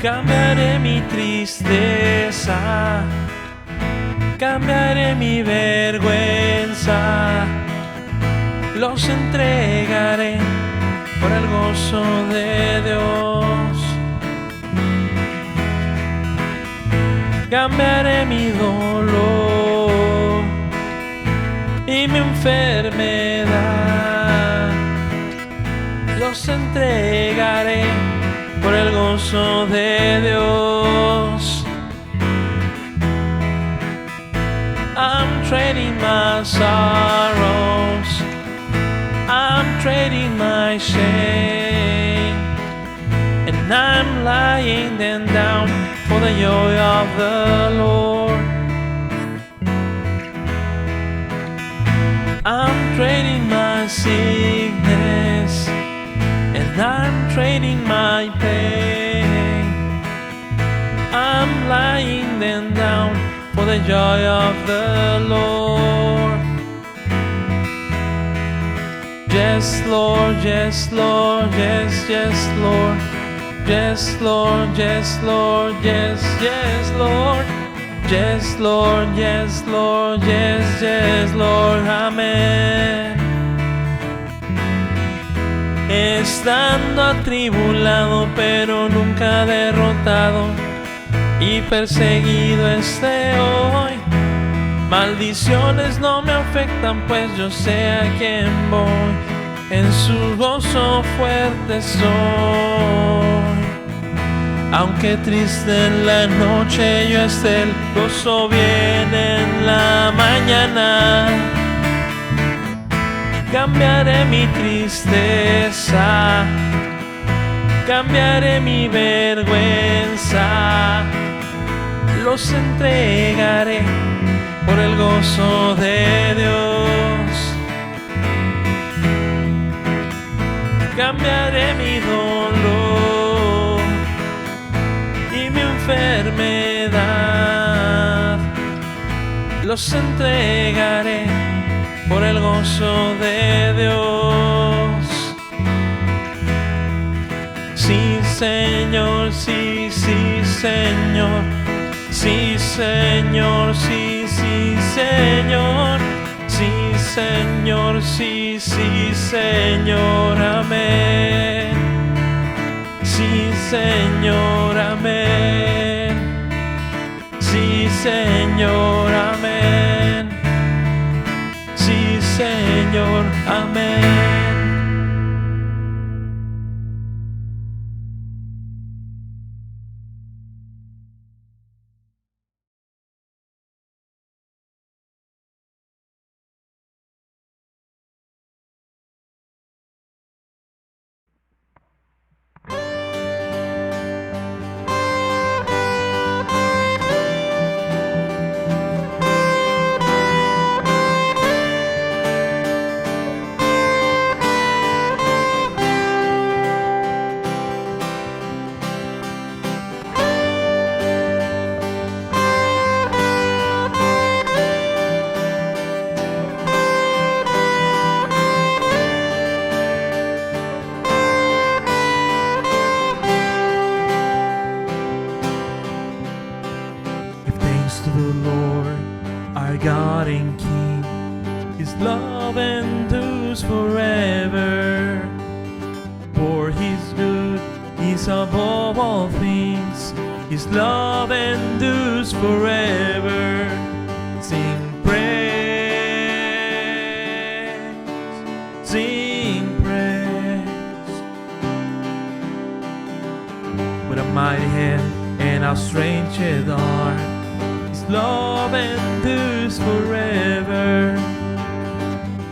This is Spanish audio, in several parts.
Cambiaré mi tristeza, cambiaré mi vergüenza, los entregaré por el gozo de Dios. Cambiaré mi dolor y mi enfermedad, los entregaré por el gozo de Dios. I'm trading my sorrows, I'm trading my shame, and I'm laying them down for the joy of the Lord. I'm trading my sickness, and I'm trading my pain. I'm laying them down for the joy of the Lord. Yes, Lord, yes, Lord, yes, yes, Lord. Yes, Lord, yes, Lord, yes, yes, Lord. Yes, Lord, yes, Lord, yes, yes, Lord. Amén. Estando atribulado pero nunca derrotado y perseguido esté hoy, maldiciones no me afectan pues yo sé a quién voy, en su gozo fuerte soy. Aunque triste en la noche yo esté, el gozo viene en la mañana. Cambiaré mi tristeza, cambiaré mi vergüenza, los entregaré por el gozo de Dios. Cambiaré mi dolor y mi enfermedad, los entregaré por el gozo de Dios. Sí, Señor, sí, sí, Señor. Sí, Señor, sí, sí, Señor. Sí, Señor, sí, sí, Señor. Amén. Sí, Señor, amén. Sí, Señor, amén. Sí, Señor, amén. To the Lord, our God and King, His love endures forever. For His good is above all things, His love endures forever. Sing praise, sing praise. With a mighty hand and outstretched arm, love endures forever.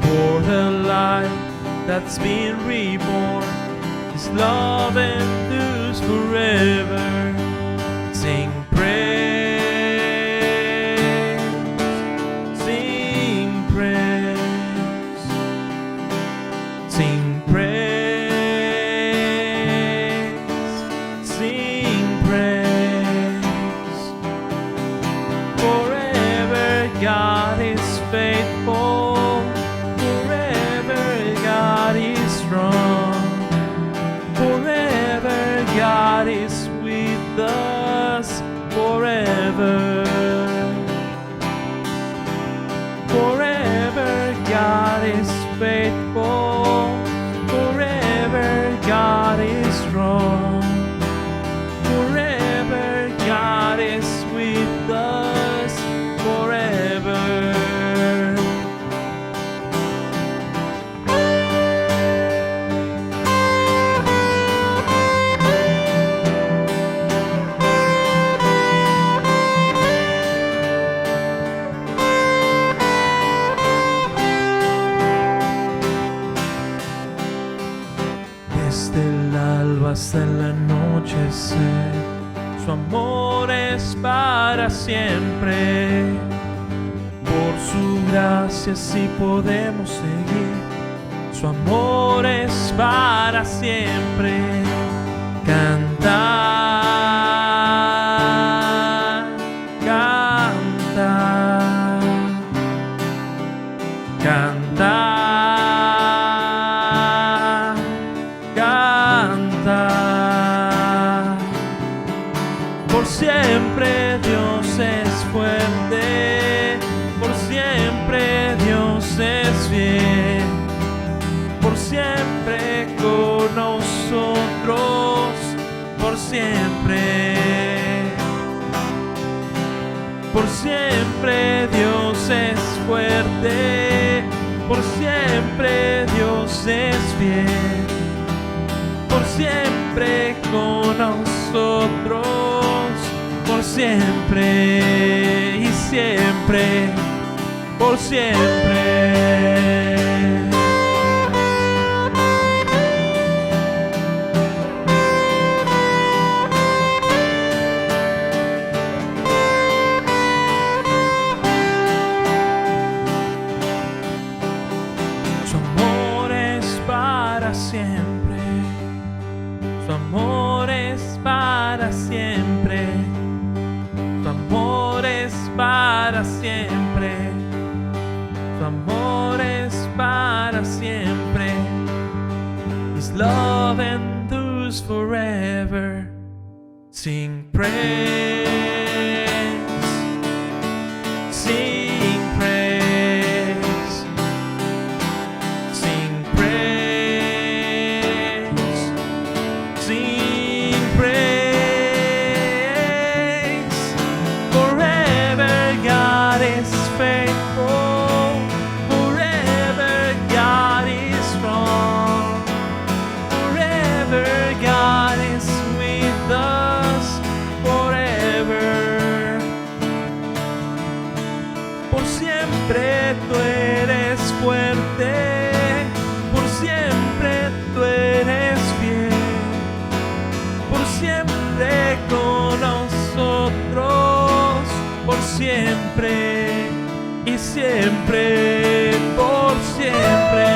For the life that's been reborn, His love endures forever. Sing praise, sing praise, sing praise, sing praise. Forever God is faithful, forever God is strong, forever God is with hasta el anochecer. Su amor es para siempre. Por su gracia sí podemos seguir. Su amor es para siempre. Canta, canta, canta, canta. Por siempre Dios es fuerte, por siempre Dios es fiel, por siempre con nosotros, por siempre. Por siempre Dios es fuerte, por siempre Dios es fiel, por siempre con nosotros, por siempre y siempre, por siempre. Siempre, su amor es para siempre, su amor es para siempre, su amor es para siempre. His love endures forever. Sing praise, sing praise, sing praise. Sing praise, forever God is faithful, forever God is strong, forever God is with us, forever. Por siempre tú eres fuerte, por siempre tú eres fiel, por siempre con nosotros, por siempre y siempre, por siempre.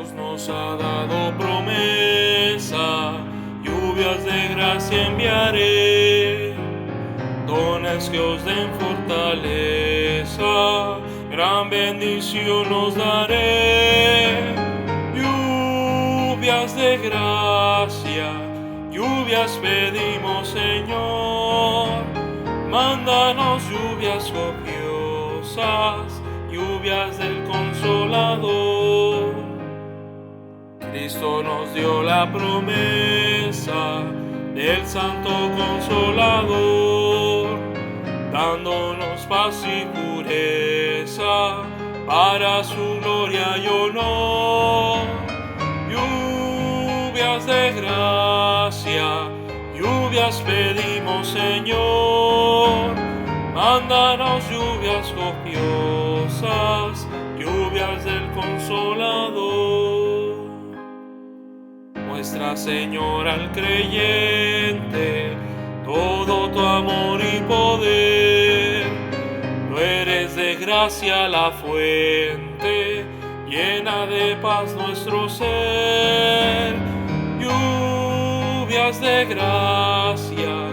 Dios nos ha dado promesa, lluvias de gracia enviaré, dones que os den fortaleza, gran bendición nos daré. Lluvias de gracia, lluvias pedimos, Señor, mándanos lluvias copiosas, lluvias del Consolador. Cristo nos dio la promesa del Santo Consolador, dándonos paz y pureza para su gloria y honor. Lluvias de gracia, lluvias pedimos, Señor, mándanos lluvias copiosas, lluvias del Consolador. Muestra, Señor, al creyente todo tu amor y poder. No eres de gracia la fuente, llena de paz nuestro ser. Lluvias de gracia,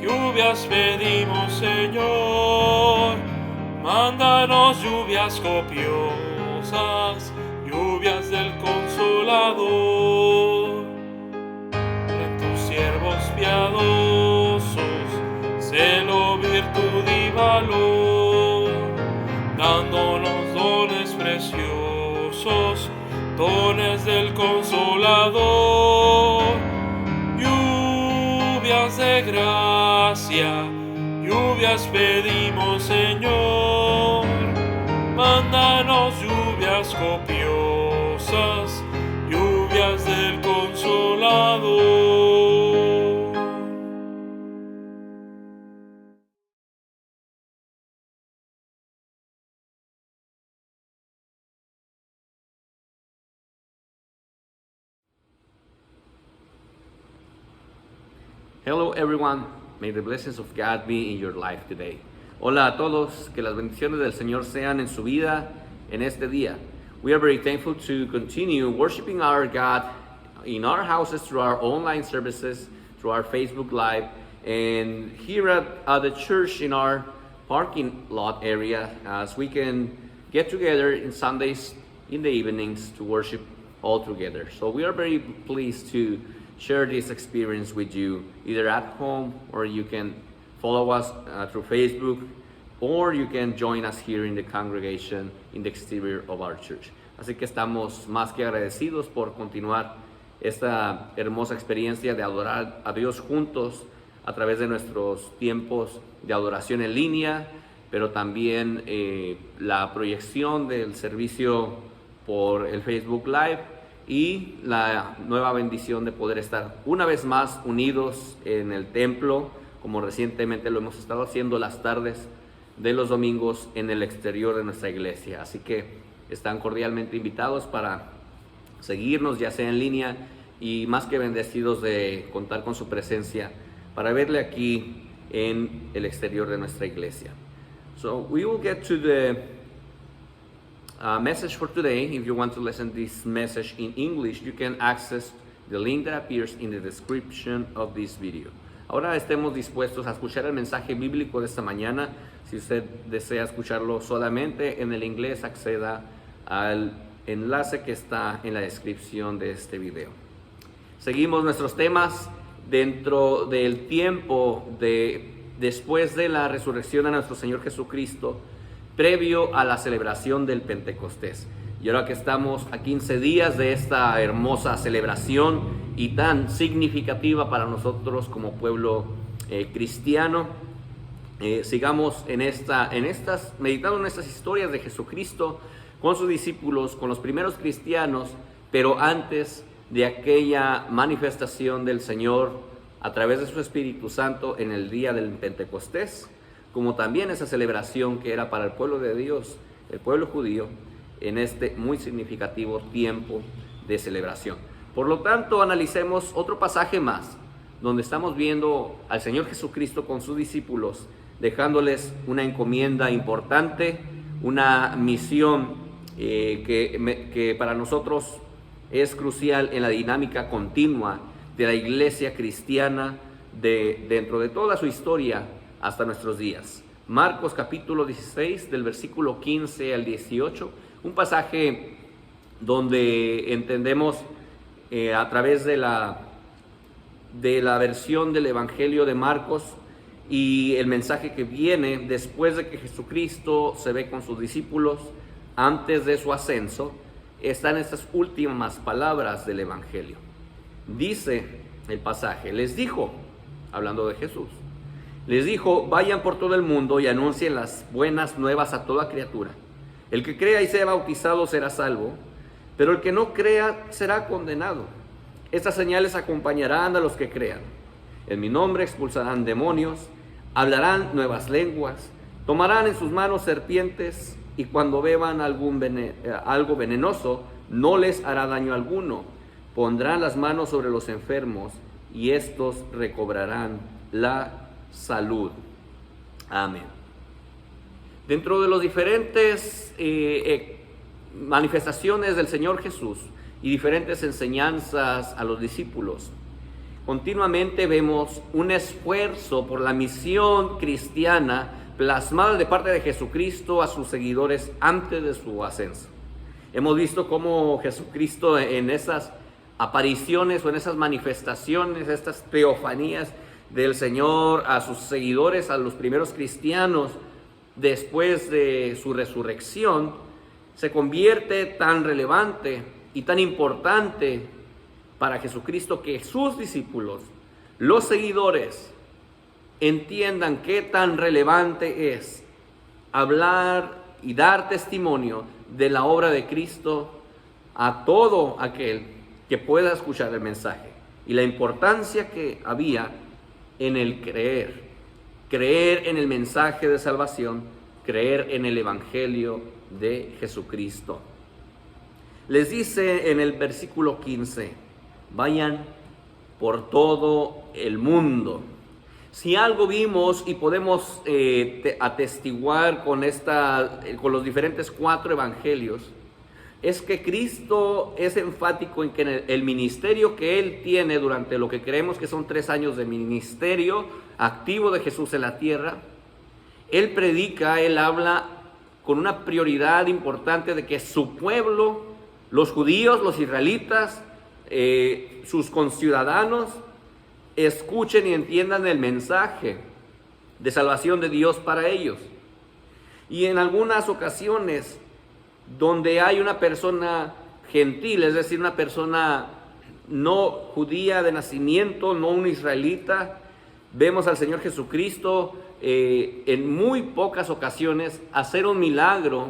lluvias pedimos, Señor, mándanos lluvias copiosas, lluvias del Consolador. En tus siervos piadosos, celo, virtud y valor, dándonos dones preciosos, dones del Consolador. Lluvias de gracia, lluvias pedimos, Señor, mándanos lluvias copiosas, lluvias del Consolador. Hello everyone, may the blessings of God be in your life today. Hola a todos, que las bendiciones del Señor sean en su vida en este día. We are very thankful to continue worshiping our God in our houses through our online services, through our Facebook Live, and here at the church in our parking lot area, as we can get together in Sundays in the evenings to worship all together. So we are very pleased to share this experience with you, either at home, or you can follow us through Facebook, or you can join us here in the congregation in the exterior of our church. Así que estamos más que agradecidos por continuar esta hermosa experiencia de adorar a Dios juntos a través de nuestros tiempos de adoración en línea, pero también la proyección del servicio por el Facebook Live, y la nueva bendición de poder estar una vez más unidos en el templo, como recientemente lo hemos estado haciendo las tardes de los domingos en el exterior de nuestra iglesia. Así que están cordialmente invitados para seguirnos, ya sea en línea, y más que bendecidos de contar con su presencia para verle aquí en el exterior de nuestra iglesia. So we will get to the message for today. If you want to listen to this message in English, you can access the link that appears in the description of this video. Ahora estemos dispuestos a escuchar el mensaje bíblico de esta mañana. Si usted desea escucharlo solamente en el inglés, acceda al enlace que está en la descripción de este video. Seguimos nuestros temas dentro del tiempo después de la resurrección de nuestro Señor Jesucristo, previo a la celebración del Pentecostés. Y ahora que estamos a 15 días de esta hermosa celebración y tan significativa para nosotros como pueblo cristiano, sigamos meditando en estas historias de Jesucristo con sus discípulos, con los primeros cristianos, pero antes de aquella manifestación del Señor a través de su Espíritu Santo en el día del Pentecostés, como también esa celebración que era para el pueblo de Dios, el pueblo judío, en este muy significativo tiempo de celebración. Por lo tanto, analicemos otro pasaje más, donde estamos viendo al Señor Jesucristo con sus discípulos, dejándoles una encomienda importante, una misión que para nosotros es crucial en la dinámica continua de la iglesia cristiana dentro de toda su historia hasta nuestros días. Marcos capítulo 16 del versículo 15 al 18, un pasaje donde entendemos a través de la versión del Evangelio de Marcos y el mensaje que viene después de que Jesucristo se ve con sus discípulos antes de su ascenso, están estas últimas palabras del Evangelio. Dice el pasaje, les dijo, hablando de Jesús, les dijo, vayan por todo el mundo y anuncien las buenas nuevas a toda criatura. El que crea y sea bautizado será salvo, pero el que no crea será condenado. Estas señales acompañarán a los que crean. En mi nombre expulsarán demonios, hablarán nuevas lenguas, tomarán en sus manos serpientes, y cuando beban algo venenoso, no les hará daño alguno. Pondrán las manos sobre los enfermos, y estos recobrarán la salud. Amén. Dentro de los diferentes manifestaciones del Señor Jesús y diferentes enseñanzas a los discípulos, continuamente vemos un esfuerzo por la misión cristiana plasmada de parte de Jesucristo a sus seguidores antes de su ascenso. Hemos visto cómo Jesucristo en esas apariciones o en esas manifestaciones, estas teofanías del Señor a sus seguidores, a los primeros cristianos, después de su resurrección, se convierte tan relevante y tan importante para Jesucristo que sus discípulos, los seguidores, entiendan qué tan relevante es hablar y dar testimonio de la obra de Cristo a todo aquel que pueda escuchar el mensaje y la importancia que había en el creer en el mensaje de salvación, creer en el Evangelio de Jesucristo. Les dice en el versículo 15, vayan por todo el mundo. Si algo vimos y podemos atestiguar con los diferentes 4 evangelios, es que Cristo es enfático en que el ministerio que Él tiene durante lo que creemos que son 3 años de ministerio activo de Jesús en la tierra, Él predica, Él habla con una prioridad importante de que su pueblo, los judíos, los israelitas, sus conciudadanos, escuchen y entiendan el mensaje de salvación de Dios para ellos. Y en algunas ocasiones donde hay una persona gentil, es decir, una persona no judía de nacimiento, no un israelita, vemos al Señor Jesucristo en muy pocas ocasiones hacer un milagro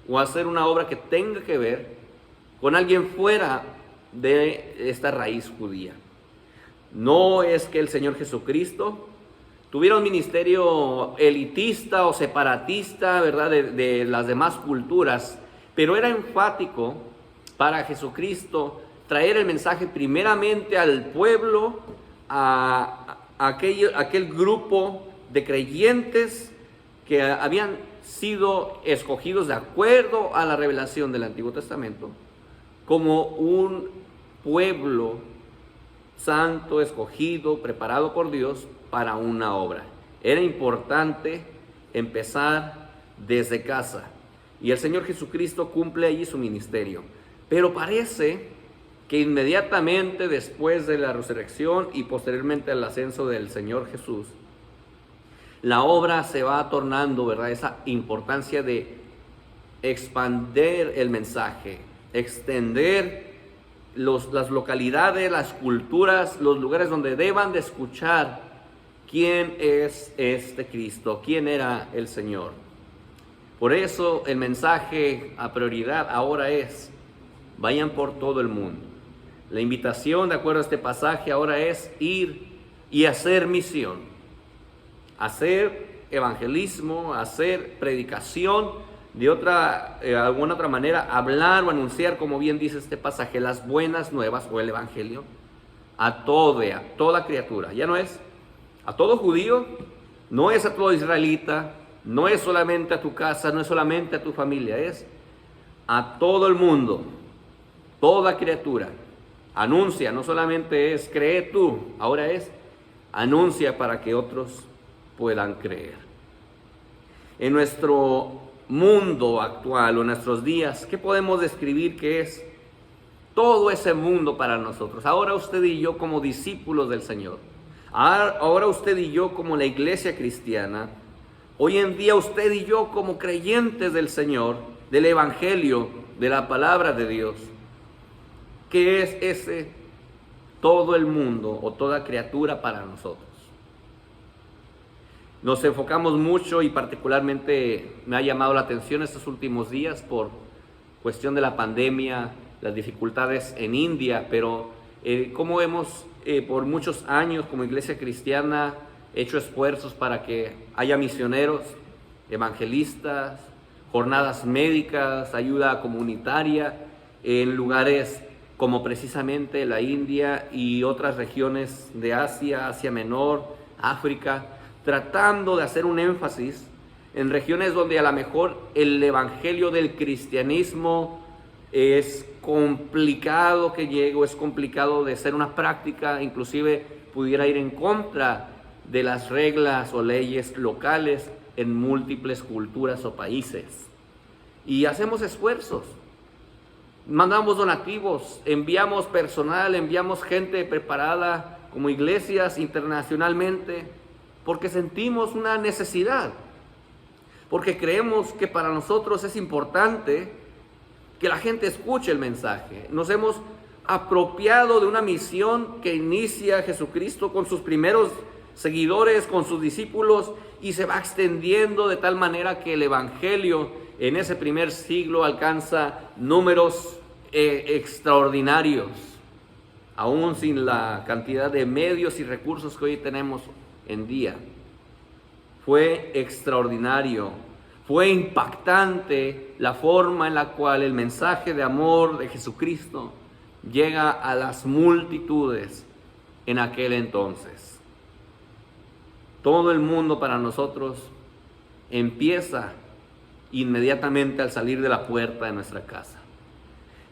o hacer una obra que tenga que ver con alguien fuera de esta raíz judía. No es que el Señor Jesucristo tuviera un ministerio elitista o separatista, ¿verdad?, de las demás culturas, pero era enfático para Jesucristo traer el mensaje primeramente al pueblo, a aquel grupo de creyentes que habían sido escogidos de acuerdo a la revelación del Antiguo Testamento, como un pueblo santo, escogido, preparado por Dios para una obra. Era importante empezar desde casa. Y el Señor Jesucristo cumple allí su ministerio. Pero parece que inmediatamente después de la resurrección y posteriormente al ascenso del Señor Jesús, la obra se va tornando, ¿verdad?, esa importancia de expandir el mensaje, extender las localidades, las culturas, los lugares donde deban de escuchar quién es este Cristo, quién era el Señor. Por eso el mensaje a prioridad ahora es, vayan por todo el mundo. La invitación, de acuerdo a este pasaje, ahora es ir y hacer misión, hacer evangelismo, hacer predicación, de alguna otra manera, hablar o anunciar, como bien dice este pasaje, las buenas nuevas o el evangelio a toda criatura. Ya no es a todo judío, no es a todo israelita, no es solamente a tu casa, no es solamente a tu familia, es a todo el mundo. toda criatura. Anuncia, no solamente es cree tú, ahora es anuncia para que otros puedan creer. En nuestro mundo actual o en nuestros días, ¿qué podemos describir que es todo ese mundo para nosotros? Ahora usted y yo como discípulos del Señor, ahora usted y yo como la iglesia cristiana, hoy en día usted y yo como creyentes del Señor, del Evangelio, de la palabra de Dios, ¿qué es ese todo el mundo o toda criatura para nosotros? Nos enfocamos mucho y particularmente me ha llamado la atención estos últimos días por cuestión de la pandemia, las dificultades en India, pero cómo hemos por muchos años como iglesia cristiana hecho esfuerzos para que haya misioneros, evangelistas, jornadas médicas, ayuda comunitaria en lugares como precisamente la India y otras regiones de Asia, Asia Menor, África, tratando de hacer un énfasis en regiones donde a lo mejor el evangelio del cristianismo es complicado que llegue, o es complicado de ser una práctica, inclusive pudiera ir en contra de las reglas o leyes locales en múltiples culturas o países. Y hacemos esfuerzos, mandamos donativos, enviamos personal, enviamos gente preparada como iglesias internacionalmente, porque sentimos una necesidad, porque creemos que para nosotros es importante que la gente escuche el mensaje. Nos hemos apropiado de una misión que inicia Jesucristo con sus primeros seguidores, con sus discípulos, y se va extendiendo de tal manera que el evangelio en ese primer siglo alcanza números extraordinarios, aún sin la cantidad de medios y recursos que hoy tenemos en día. Fue extraordinario, fue impactante la forma en la cual el mensaje de amor de Jesucristo llega a las multitudes en aquel entonces. Todo el mundo para nosotros empieza inmediatamente al salir de la puerta de nuestra casa.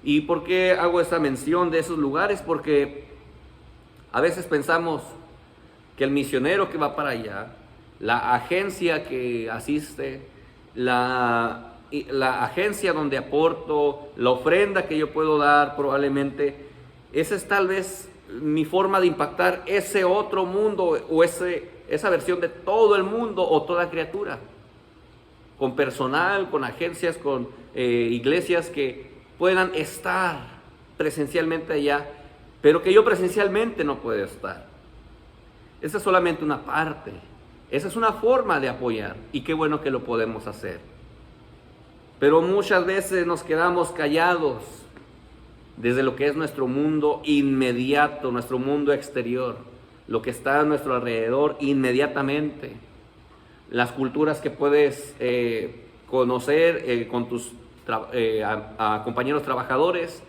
¿Y por qué hago esta mención de esos lugares? Porque a veces pensamos que el misionero que va para allá, la agencia que asiste, la agencia donde aporto, la ofrenda que yo puedo dar probablemente, esa es tal vez mi forma de impactar ese otro mundo o esa versión de todo el mundo o toda criatura. Con personal, con agencias, con iglesias que puedan estar presencialmente allá, pero que yo presencialmente no puedo estar. Esa es solamente una parte. Esa es una forma de apoyar y qué bueno que lo podemos hacer. Pero muchas veces nos quedamos callados desde lo que es nuestro mundo inmediato, nuestro mundo exterior, lo que está a nuestro alrededor inmediatamente. Las culturas que puedes conocer con tus a compañeros trabajadores,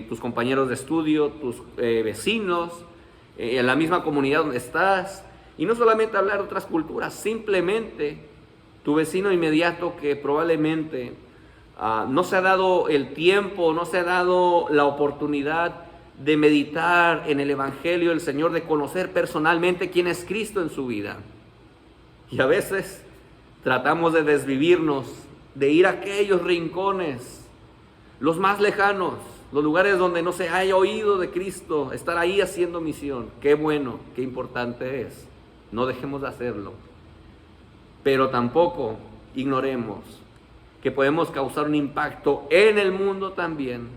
tus compañeros de estudio, tus vecinos, en la misma comunidad donde estás. Y no solamente hablar de otras culturas, simplemente tu vecino inmediato que probablemente no se ha dado el tiempo, no se ha dado la oportunidad de meditar en el Evangelio del Señor, de conocer personalmente quién es Cristo en su vida. Y a veces tratamos de desvivirnos, de ir a aquellos rincones, los más lejanos, los lugares donde no se haya oído de Cristo, estar ahí haciendo misión. Qué bueno, qué importante es. No dejemos de hacerlo. Pero tampoco ignoremos que podemos causar un impacto en el mundo también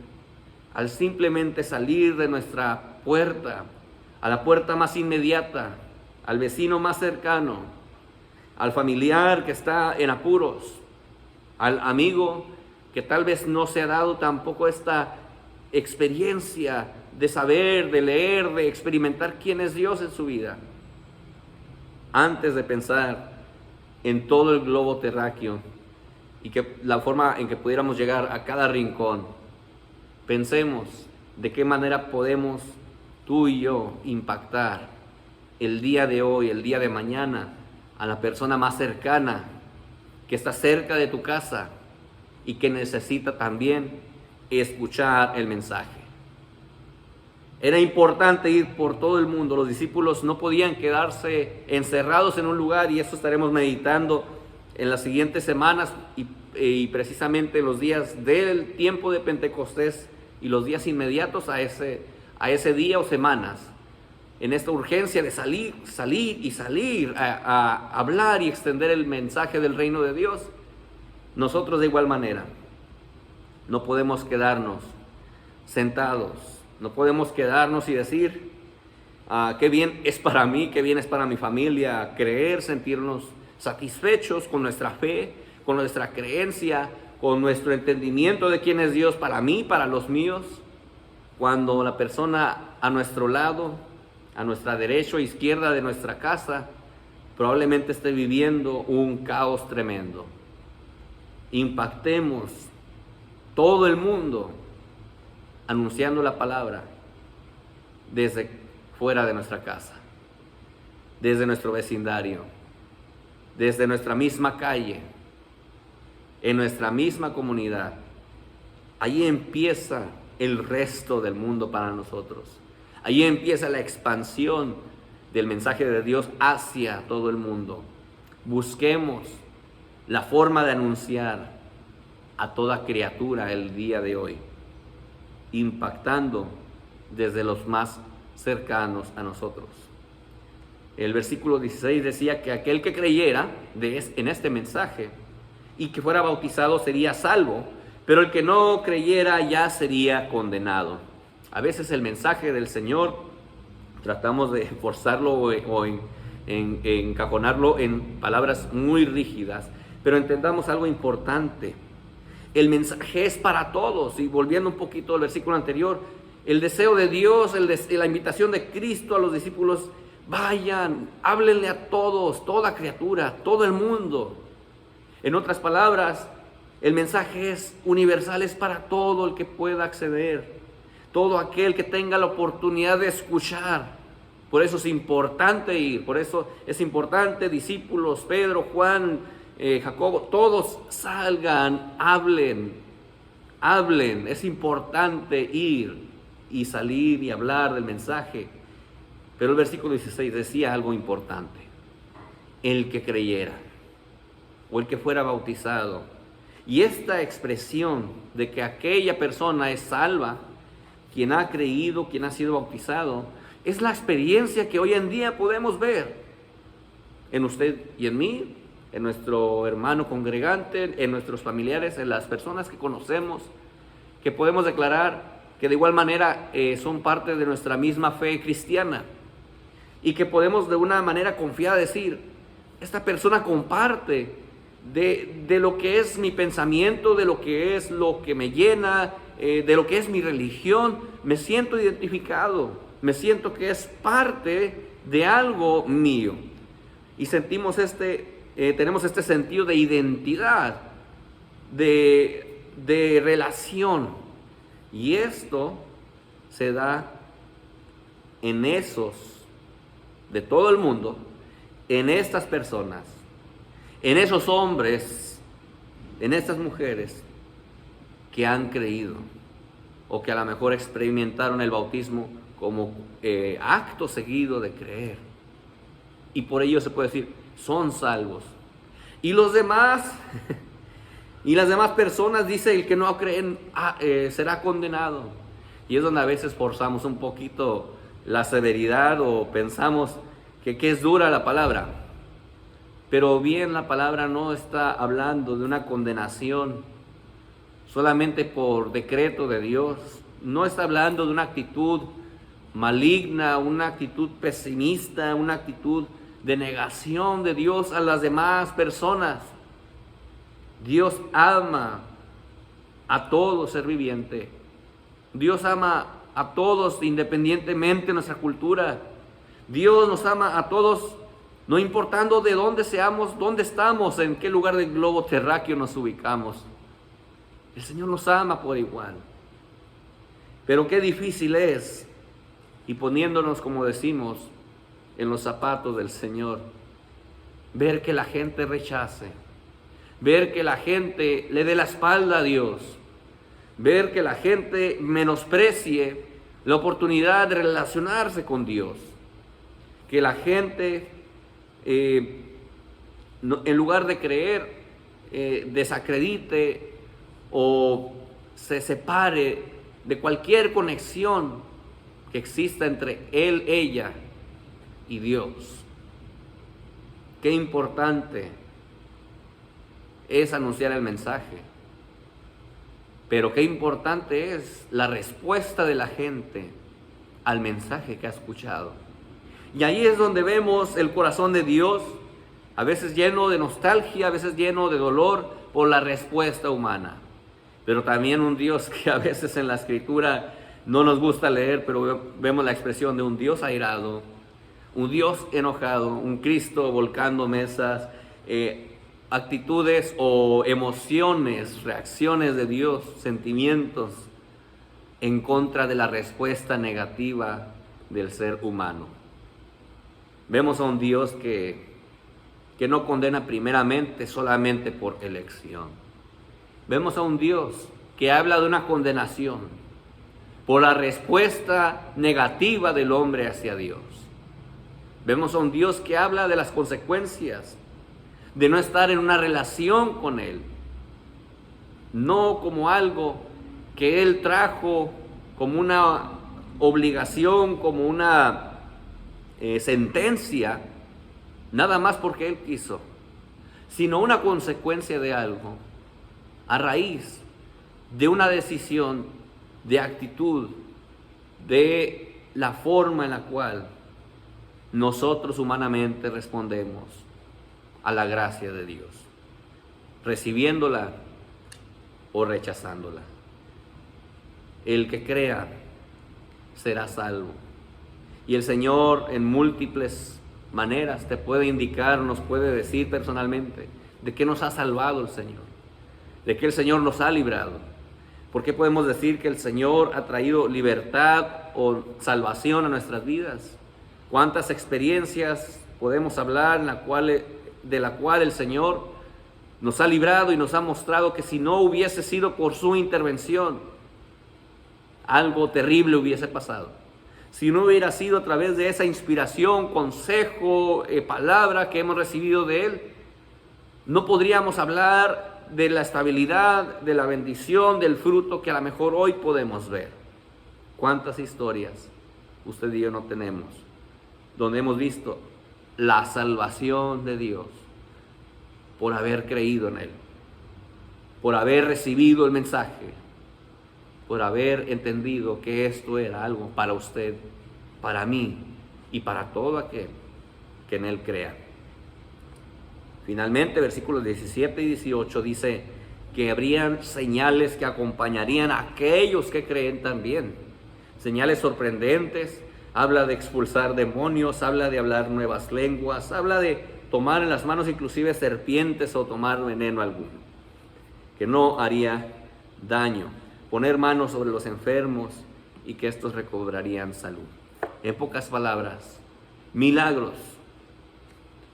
al simplemente salir de nuestra puerta, a la puerta más inmediata, al vecino más cercano, al familiar que está en apuros, al amigo que tal vez no se ha dado tampoco esta experiencia de saber, de leer, de experimentar quién es Dios en su vida. Antes de pensar en todo el globo terráqueo y que la forma en que pudiéramos llegar a cada rincón, pensemos de qué manera podemos tú y yo impactar el día de hoy, el día de mañana, a la persona más cercana que está cerca de tu casa y que necesita también escuchar el mensaje. Era importante ir por todo el mundo. Los discípulos no podían quedarse encerrados en un lugar, y eso estaremos meditando en las siguientes semanas y precisamente los días del tiempo de Pentecostés y los días inmediatos a ese día o semanas. En esta urgencia de salir a hablar y extender el mensaje del reino de Dios, nosotros de igual manera no podemos quedarnos sentados, no podemos quedarnos y decir, qué bien es para mí, qué bien es para mi familia, creer, sentirnos satisfechos con nuestra fe, con nuestra creencia, con nuestro entendimiento de quién es Dios para mí, para los míos, cuando la persona a nuestro lado, a nuestra derecha o izquierda de nuestra casa, probablemente esté viviendo un caos tremendo. Impactemos todo el mundo anunciando la palabra desde fuera de nuestra casa, desde nuestro vecindario, desde nuestra misma calle, en nuestra misma comunidad. Ahí empieza el resto del mundo para nosotros. Ahí empieza la expansión del mensaje de Dios hacia todo el mundo. Busquemos la forma de anunciar a toda criatura el día de hoy, impactando desde los más cercanos a nosotros. El versículo 16 decía que aquel que creyera en este mensaje y que fuera bautizado sería salvo, pero el que no creyera ya sería condenado. A veces el mensaje del Señor tratamos de forzarlo o encajonarlo en palabras muy rígidas, pero entendamos algo importante. El mensaje es para todos, y volviendo un poquito al versículo anterior, el deseo de Dios, la invitación de Cristo a los discípulos: vayan, háblenle a todos, toda criatura, todo el mundo. En otras palabras, el mensaje es universal, es para todo el que pueda acceder, todo aquel que tenga la oportunidad de escuchar. Por eso es importante ir, por eso es importante, discípulos, Pedro, Juan, Jacobo, todos salgan, hablen, es importante ir y salir y hablar del mensaje. Pero el versículo 16 decía algo importante: el que creyera o el que fuera bautizado. Y esta expresión de que aquella persona es salva, quien ha creído, quien ha sido bautizado, es la experiencia que hoy en día podemos ver en usted y en mí, en nuestro hermano congregante, en nuestros familiares, en las personas que conocemos, que podemos declarar que de igual manera son parte de nuestra misma fe cristiana, y que podemos de una manera confiada decir: esta persona comparte de lo que es mi pensamiento, de lo que es lo que me llena, de lo que es mi religión. Me siento identificado, me siento que es parte de algo mío, y sentimos tenemos este sentido de identidad, de relación, y esto se da en esos de todo el mundo, en estas personas, en esos hombres, en estas mujeres que han creído, o que a lo mejor experimentaron el bautismo como acto seguido de creer, y por ello se puede decir: son salvos. Y los demás y las demás personas, dice: el que no creen será condenado. Y es donde a veces forzamos un poquito la severidad, o pensamos que es dura la palabra. Pero bien, la palabra no está hablando de una condenación solamente por decreto de Dios. No está hablando de una actitud maligna, una actitud pesimista, una actitud de negación de Dios a las demás personas. Dios ama a todo ser viviente. Dios ama a todos independientemente de nuestra cultura. Dios nos ama a todos, no importando de dónde seamos, dónde estamos, en qué lugar del globo terráqueo nos ubicamos. El Señor nos ama por igual. Pero qué difícil es, y poniéndonos, como decimos, en los zapatos del Señor, ver que la gente rechace, ver que la gente le dé la espalda a Dios, ver que la gente menosprecie la oportunidad de relacionarse con Dios, que la gente en lugar de creer desacredite o se separe de cualquier conexión que exista entre él, ella y Dios. Qué importante es anunciar el mensaje, pero qué importante es la respuesta de la gente al mensaje que ha escuchado. Y ahí es donde vemos el corazón de Dios, a veces lleno de nostalgia, a veces lleno de dolor por la respuesta humana, pero también un Dios que a veces en la Escritura no nos gusta leer, pero vemos la expresión de un Dios airado, un Dios enojado, un Cristo volcando mesas, actitudes o emociones, reacciones de Dios, sentimientos en contra de la respuesta negativa del ser humano. Vemos a un Dios que no condena primeramente solamente por elección. Vemos a un Dios que habla de una condenación por la respuesta negativa del hombre hacia Dios. Vemos a un Dios que habla de las consecuencias de no estar en una relación con Él, no como algo que Él trajo como una obligación, como una sentencia, nada más porque Él quiso, sino una consecuencia de algo, a raíz de una decisión, de actitud, de la forma en la cual nosotros humanamente respondemos a la gracia de Dios, recibiéndola o rechazándola. El que crea será salvo. Y el Señor en múltiples maneras te puede indicar, nos puede decir personalmente de qué nos ha salvado el Señor, de qué el Señor nos ha librado. ¿Por qué podemos decir que el Señor ha traído libertad o salvación a nuestras vidas? ¿Cuántas experiencias podemos hablar de la cual el Señor nos ha librado y nos ha mostrado que si no hubiese sido por su intervención, algo terrible hubiese pasado? Si no hubiera sido a través de esa inspiración, consejo, palabra que hemos recibido de Él, no podríamos hablar de la estabilidad, de la bendición, del fruto que a lo mejor hoy podemos ver. ¿Cuántas historias usted y yo no tenemos donde hemos visto la salvación de Dios por haber creído en Él, por haber recibido el mensaje, por haber entendido que esto era algo para usted, para mí y para todo aquel que en Él crea? Finalmente, versículos 17 y 18 dice que habrían señales que acompañarían a aquellos que creen también. Señales sorprendentes, habla de expulsar demonios, habla de hablar nuevas lenguas, habla de tomar en las manos inclusive serpientes o tomar veneno alguno, que no haría daño. Poner manos sobre los enfermos y que estos recobrarían salud. En pocas palabras, milagros,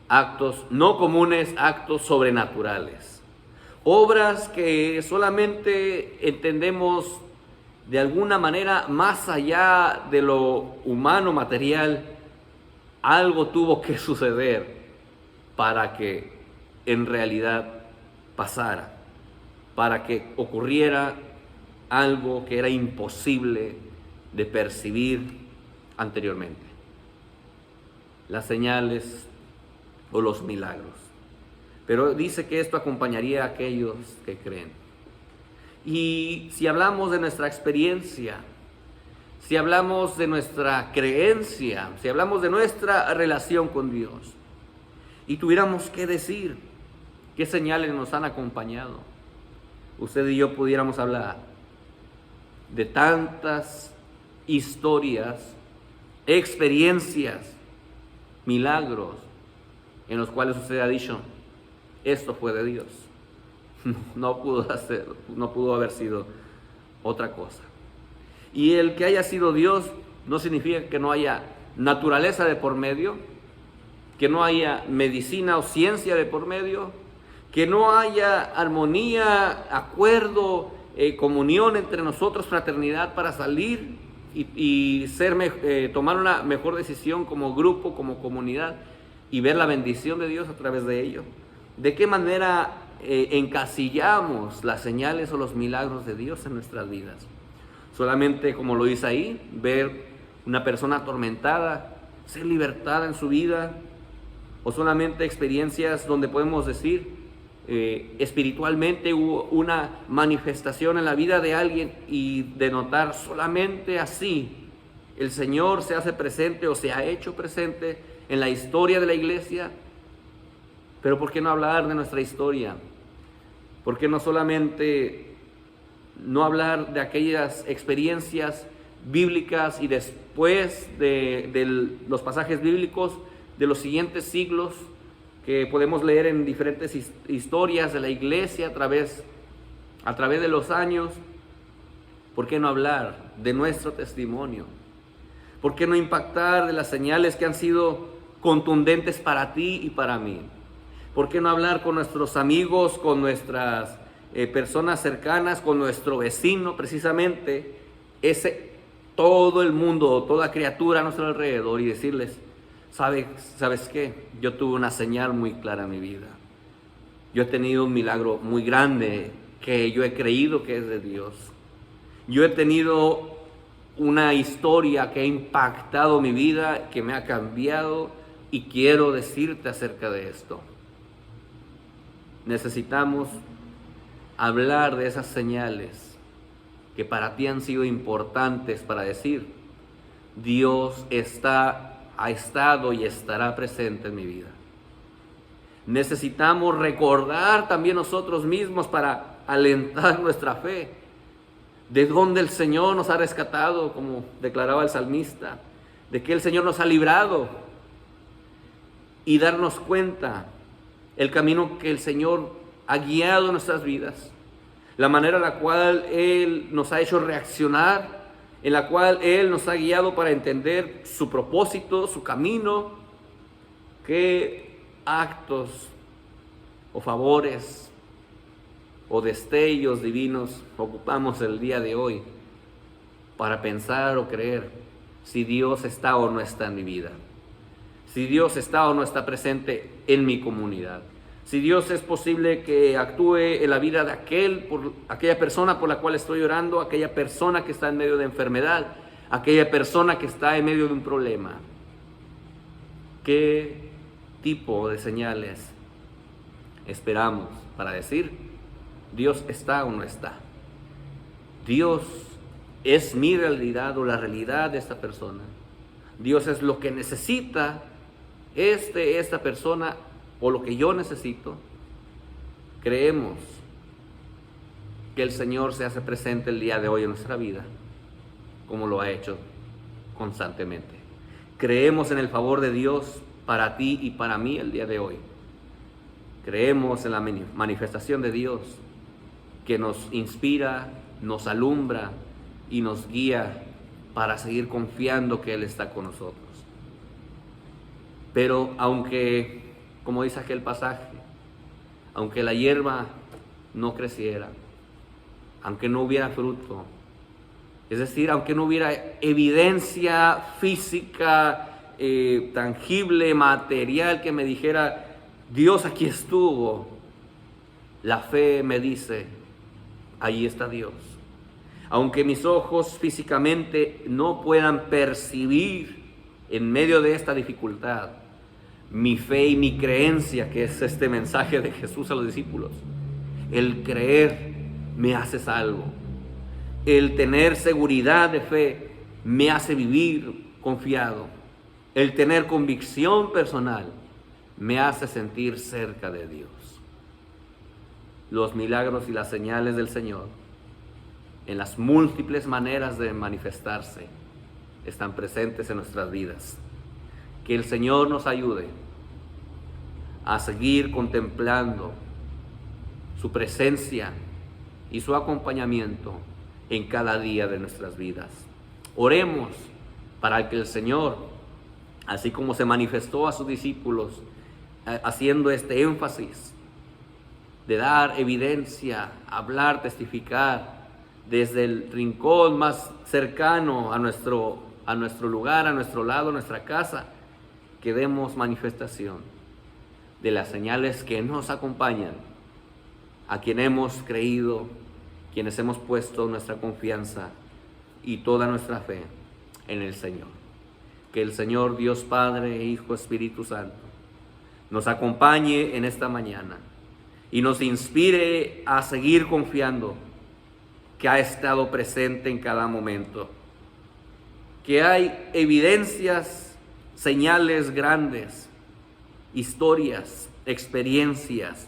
actos no comunes, actos sobrenaturales, obras que solamente entendemos de alguna manera más allá de lo humano, material. Algo tuvo que suceder para que en realidad pasara, para que ocurriera algo que era imposible de percibir anteriormente. Las señales o los milagros. Pero dice que esto acompañaría a aquellos que creen. Y si hablamos de nuestra experiencia, si hablamos de nuestra creencia, si hablamos de nuestra relación con Dios, y tuviéramos que decir qué señales nos han acompañado, usted y yo pudiéramos hablar de tantas historias, experiencias, milagros en los cuales usted ha dicho, esto fue de Dios. No pudo haber sido otra cosa. Y el que haya sido Dios no significa que no haya naturaleza de por medio, que no haya medicina o ciencia de por medio, que no haya armonía, acuerdo comunión entre nosotros, fraternidad, para salir y tomar una mejor decisión como grupo, como comunidad, y ver la bendición de Dios a través de ello. ¿De qué manera encasillamos las señales o los milagros de Dios en nuestras vidas? Solamente, como lo dice ahí, ver una persona atormentada, ser libertada en su vida, o solamente experiencias donde podemos decir espiritualmente hubo una manifestación en la vida de alguien, y denotar solamente así el Señor se hace presente o se ha hecho presente en la historia de la iglesia. Pero ¿por qué no hablar de nuestra historia? ¿Por qué no solamente no hablar de aquellas experiencias bíblicas y después de los pasajes bíblicos de los siguientes siglos que podemos leer en diferentes historias de la iglesia a través de los años? ¿Por qué no hablar de nuestro testimonio? ¿Por qué no impactar de las señales que han sido contundentes para ti y para mí? ¿Por qué no hablar con nuestros amigos, con nuestras personas cercanas, con nuestro vecino, precisamente, todo el mundo, toda criatura a nuestro alrededor, y decirles: ¿sabes qué? Yo tuve una señal muy clara en mi vida. Yo he tenido un milagro muy grande que yo he creído que es de Dios. Yo he tenido una historia que ha impactado mi vida, que me ha cambiado, y quiero decirte acerca de esto. Necesitamos hablar de esas señales que para ti han sido importantes para decir: Dios ha estado y estará presente en mi vida. Necesitamos recordar también nosotros mismos, para alentar nuestra fe, de dónde el Señor nos ha rescatado, como declaraba el salmista, de que el Señor nos ha librado, y darnos cuenta el camino que el Señor ha guiado en nuestras vidas, la manera en la cual Él nos ha hecho reaccionar, en la cual Él nos ha guiado para entender su propósito, su camino. Qué actos o favores o destellos divinos ocupamos el día de hoy para pensar o creer si Dios está o no está en mi vida, si Dios está o no está presente en mi comunidad, si Dios es posible que actúe en la vida de aquella persona por la cual estoy orando, aquella persona que está en medio de enfermedad, aquella persona que está en medio de un problema. ¿Qué tipo de señales esperamos para decir Dios está o no está? Dios es mi realidad o la realidad de esta persona. Dios es lo que necesita esta persona o lo que yo necesito. Creemos que el Señor se hace presente el día de hoy en nuestra vida, como lo ha hecho constantemente. Creemos en el favor de Dios para ti y para mí el día de hoy. Creemos en la manifestación de Dios que nos inspira, nos alumbra y nos guía para seguir confiando que Él está con nosotros. Pero aunque, como dice aquel pasaje, aunque la hierba no creciera, aunque no hubiera fruto, es decir, aunque no hubiera evidencia física, tangible, material, que me dijera Dios aquí estuvo, la fe me dice ahí está Dios. Aunque mis ojos físicamente no puedan percibir en medio de esta dificultad, mi fe y mi creencia, que es este mensaje de Jesús a los discípulos, el creer me hace salvo. El tener seguridad de fe me hace vivir confiado. El tener convicción personal me hace sentir cerca de Dios. Los milagros y las señales del Señor, en las múltiples maneras de manifestarse, están presentes en nuestras vidas. Que el Señor nos ayude a seguir contemplando su presencia y su acompañamiento en cada día de nuestras vidas. Oremos para que el Señor, así como se manifestó a sus discípulos, haciendo este énfasis de dar evidencia, hablar, testificar desde el rincón más cercano a nuestro lugar, a nuestro lado, a nuestra casa, que demos manifestación de las señales que nos acompañan, a quien hemos creído, quienes hemos puesto nuestra confianza y toda nuestra fe en el Señor. Que el Señor, Dios Padre, Hijo, Espíritu Santo, nos acompañe en esta mañana y nos inspire a seguir confiando que ha estado presente en cada momento, que hay evidencias, señales grandes, historias, experiencias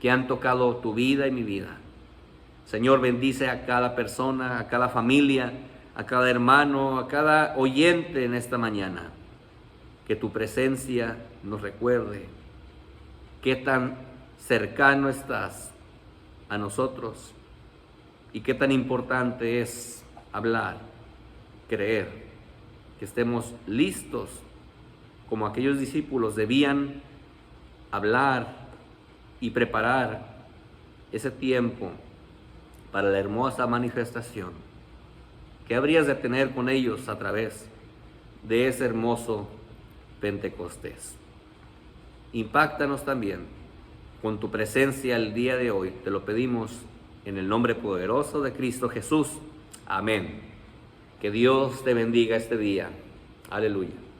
que han tocado tu vida y mi vida. Señor, bendice a cada persona, a cada familia, a cada hermano, a cada oyente en esta mañana. Que tu presencia nos recuerde qué tan cercano estás a nosotros y qué tan importante es hablar, creer, que estemos listos como aquellos discípulos debían hablar y preparar ese tiempo para la hermosa manifestación que habrías de tener con ellos a través de ese hermoso Pentecostés. Impáctanos también con tu presencia el día de hoy. Te lo pedimos en el nombre poderoso de Cristo Jesús. Amén. Que Dios te bendiga este día. Aleluya.